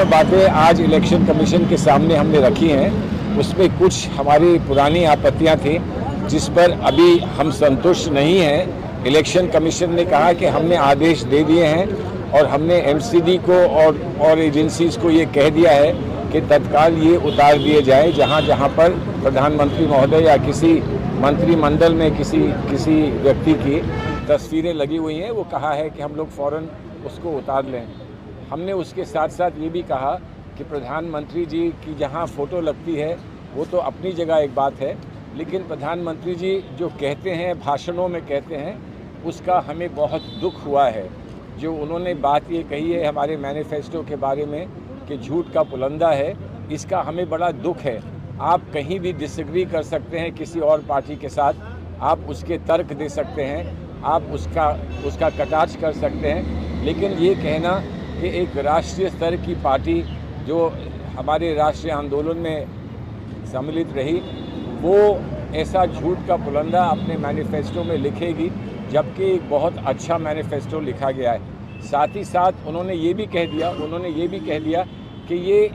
जो बातें आज इलेक्शन कमीशन के सामने हमने रखी हैं उसमें कुछ हमारी पुरानी आपत्तियां थी जिस पर अभी हम संतुष्ट नहीं हैं। इलेक्शन कमीशन ने कहा कि हमने आदेश दे दिए हैं और हमने एमसीडी को और एजेंसीज को ये कह दिया है कि तत्काल ये उतार दिए जाए जहां पर प्रधानमंत्री महोदय या किसी मंत्रिमंडल में किसी व्यक्ति की तस्वीरें लगी हुई हैं। वो कहा है कि हम लोग फ़ौरन उसको उतार लें। हमने उसके साथ साथ ये भी कहा कि प्रधानमंत्री जी की जहां फ़ोटो लगती है वो तो अपनी जगह एक बात है, लेकिन प्रधानमंत्री जी जो कहते हैं भाषणों में कहते हैं उसका हमें बहुत दुख हुआ है। जो उन्होंने बात ये कही है हमारे मैनिफेस्टो के बारे में कि झूठ का पुलंदा है, इसका हमें बड़ा दुख है। आप कहीं भी डिसएग्री कर सकते हैं किसी और पार्टी के साथ, आप उसके तर्क दे सकते हैं, आप उसका कटाक्ष कर सकते हैं, लेकिन ये कहना कि एक राष्ट्रीय स्तर की पार्टी जो हमारे राष्ट्रीय आंदोलन में सम्मिलित रही वो ऐसा झूठ का पुलंदा अपने मैनिफेस्टो में लिखेगी, जबकि एक बहुत अच्छा मैनिफेस्टो लिखा गया है। साथ ही साथ उन्होंने ये भी कह दिया कि ये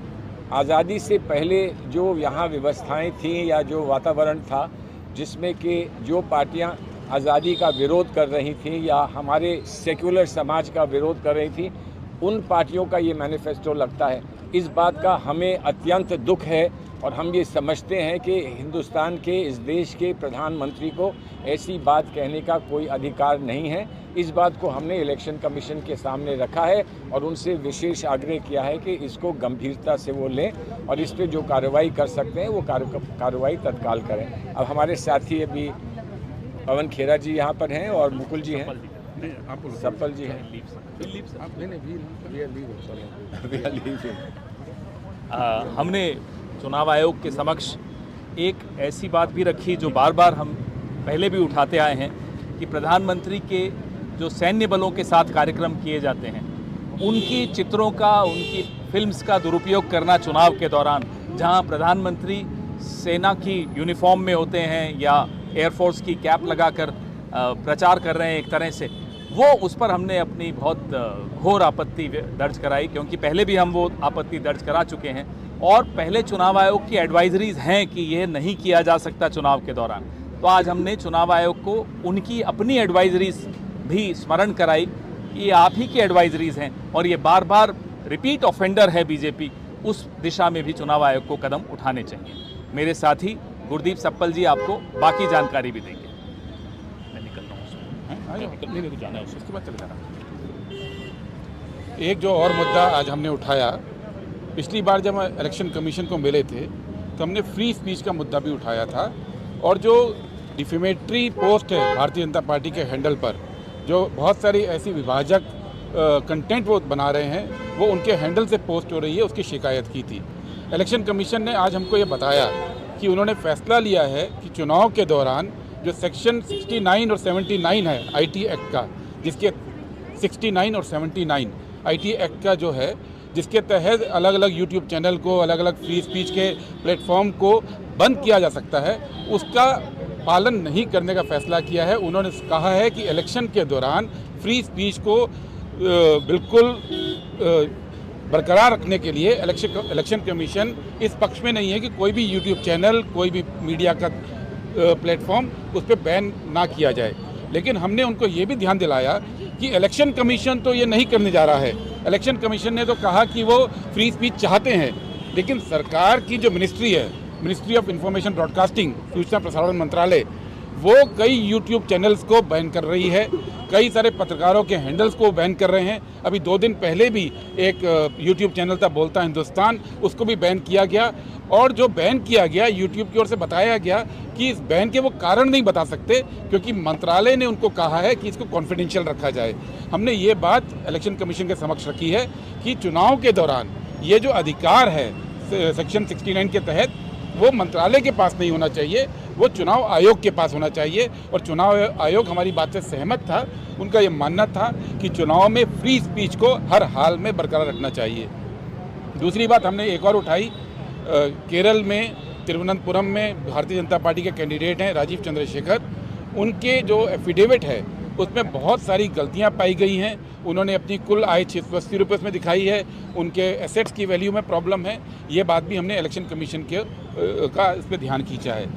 आज़ादी से पहले जो यहाँ व्यवस्थाएं थीं या जो वातावरण था जिसमें कि जो पार्टियाँ आज़ादी का विरोध कर रही थीं या हमारे सेक्युलर समाज का विरोध कर रही थी, उन पार्टियों का ये मैनिफेस्टो लगता है। इस बात का हमें अत्यंत दुख है और हम ये समझते हैं कि हिंदुस्तान के इस देश के प्रधानमंत्री को ऐसी बात कहने का कोई अधिकार नहीं है। इस बात को हमने इलेक्शन कमीशन के सामने रखा है और उनसे विशेष आग्रह किया है कि इसको गंभीरता से वो लें और इस पर जो कार्रवाई कर सकते हैं वो कार्रवाई तत्काल करें। अब हमारे साथी अभी पवन खेरा जी यहाँ पर हैं और मुकुल जी हैं, सप्पल जी हैं। हमने चुनाव आयोग के समक्ष एक ऐसी बात भी रखी जो बार बार हम पहले भी उठाते आए हैं कि प्रधानमंत्री के जो सैन्य बलों के साथ कार्यक्रम किए जाते हैं उनकी चित्रों का, उनकी फिल्म्स का दुरुपयोग करना चुनाव के दौरान, जहां प्रधानमंत्री सेना की यूनिफॉर्म में होते हैं या एयरफोर्स की कैप लगाकर प्रचार कर रहे हैं एक तरह से, वो उस पर हमने अपनी बहुत घोर आपत्ति दर्ज कराई, क्योंकि पहले भी हम वो आपत्ति दर्ज करा चुके हैं और पहले चुनाव आयोग की एडवाइजरीज हैं कि यह नहीं किया जा सकता चुनाव के दौरान। तो आज हमने चुनाव आयोग को उनकी अपनी एडवाइजरीज भी स्मरण कराई कि ये आप ही की एडवाइजरीज हैं और ये बार बार रिपीट ऑफेंडर है बीजेपी, उस दिशा में भी चुनाव आयोग को कदम उठाने चाहिए। मेरे साथी गुरदीप सप्पल जी आपको बाकी जानकारी भी देंगे। मैं निकल रहा हूँ, जाना है उसके बाद चले जाना। एक जो और मुद्दा आज हमने उठाया, पिछली बार जब हम इलेक्शन कमीशन को मिले थे तो हमने फ्री स्पीच का मुद्दा भी उठाया था और जो डिफेमेटरी पोस्ट है भारतीय जनता पार्टी के हैंडल पर, जो बहुत सारी ऐसी विभाजक कंटेंट वो बना रहे हैं, वो उनके हैंडल से पोस्ट हो रही है, उसकी शिकायत की थी। इलेक्शन कमीशन ने आज हमको ये बताया कि उन्होंने फैसला लिया है कि चुनाव के दौरान जो सेक्शन 69 और 79 है आईटी एक्ट का, जिसके 69 और 79 आईटी एक्ट का जो है, जिसके तहत अलग अलग यूट्यूब चैनल को, अलग अलग फ्री स्पीच के प्लेटफॉर्म को बंद किया जा सकता है, उसका पालन नहीं करने का फैसला किया है। उन्होंने कहा है कि इलेक्शन के दौरान फ्री स्पीच को बिल्कुल बरकरार रखने के लिए इलेक्शन कमीशन इस पक्ष में नहीं है कि कोई भी यूट्यूब चैनल, कोई भी मीडिया का प्लेटफॉर्म उस पर बैन ना किया जाए। लेकिन हमने उनको ये भी ध्यान दिलाया कि इलेक्शन कमीशन तो ये नहीं करने जा रहा है। इलेक्शन कमीशन ने तो कहा कि वो फ्री स्पीच चाहते हैं, लेकिन सरकार की जो मिनिस्ट्री है, मिनिस्ट्री ऑफ इंफॉर्मेशन ब्रॉडकास्टिंग, सूचना प्रसारण मंत्रालय, वो कई यूट्यूब चैनल्स को बैन कर रही है, कई सारे पत्रकारों के हैंडल्स को बैन कर रहे हैं। अभी 2 दिन पहले भी एक यूट्यूब चैनल था बोलता हिंदुस्तान, उसको भी बैन किया गया। और जो बैन किया गया, यूट्यूब की ओर से बताया गया कि इस बैन के वो कारण नहीं बता सकते, क्योंकि मंत्रालय ने उनको कहा है कि इसको कॉन्फिडेंशियल रखा जाए। हमने ये बात इलेक्शन कमीशन के समक्ष रखी है कि चुनाव के दौरान ये जो अधिकार है सेक्शन 69 के तहत, वो मंत्रालय के पास नहीं होना चाहिए, वो चुनाव आयोग के पास होना चाहिए। और चुनाव आयोग हमारी बात से सहमत था। उनका ये मानना था कि चुनाव में फ्री स्पीच को हर हाल में बरकरार रखना चाहिए। दूसरी बात हमने एक और उठाई, केरल में तिरुवनंतपुरम में भारतीय जनता पार्टी के कैंडिडेट हैं राजीव चंद्रशेखर, उनके जो एफिडेविट है उसमें बहुत सारी गलतियां पाई गई हैं। उन्होंने अपनी कुल आय 680 रुपये उसमें दिखाई है, उनके एसेट्स की वैल्यू में प्रॉब्लम है। ये बात भी हमने इलेक्शन कमीशन का इस पर ध्यान खींचा है।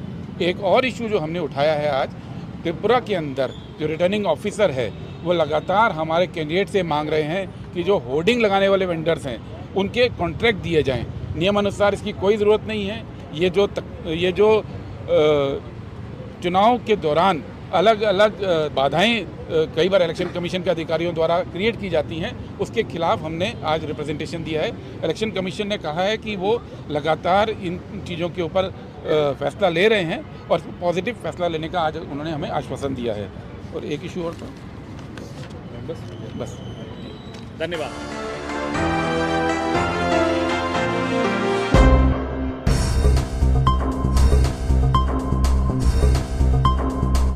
एक और इशू जो हमने उठाया है आज, त्रिपुरा के अंदर जो रिटर्निंग ऑफिसर है वो लगातार हमारे कैंडिडेट से मांग रहे हैं कि जो होर्डिंग लगाने वाले वेंडर्स हैं उनके कॉन्ट्रैक्ट दिए जाएं। नियमानुसार इसकी कोई ज़रूरत नहीं है। ये जो चुनाव के दौरान अलग अलग बाधाएं कई बार इलेक्शन कमीशन के अधिकारियों द्वारा क्रिएट की जाती हैं, उसके खिलाफ हमने आज रिप्रेजेंटेशन दिया है। इलेक्शन कमीशन ने कहा है कि वो लगातार इन चीज़ों के ऊपर फैसला ले रहे हैं और पॉजिटिव फैसला लेने का आज उन्होंने हमें आश्वासन दिया है। और एक इशू और था, बस धन्यवाद।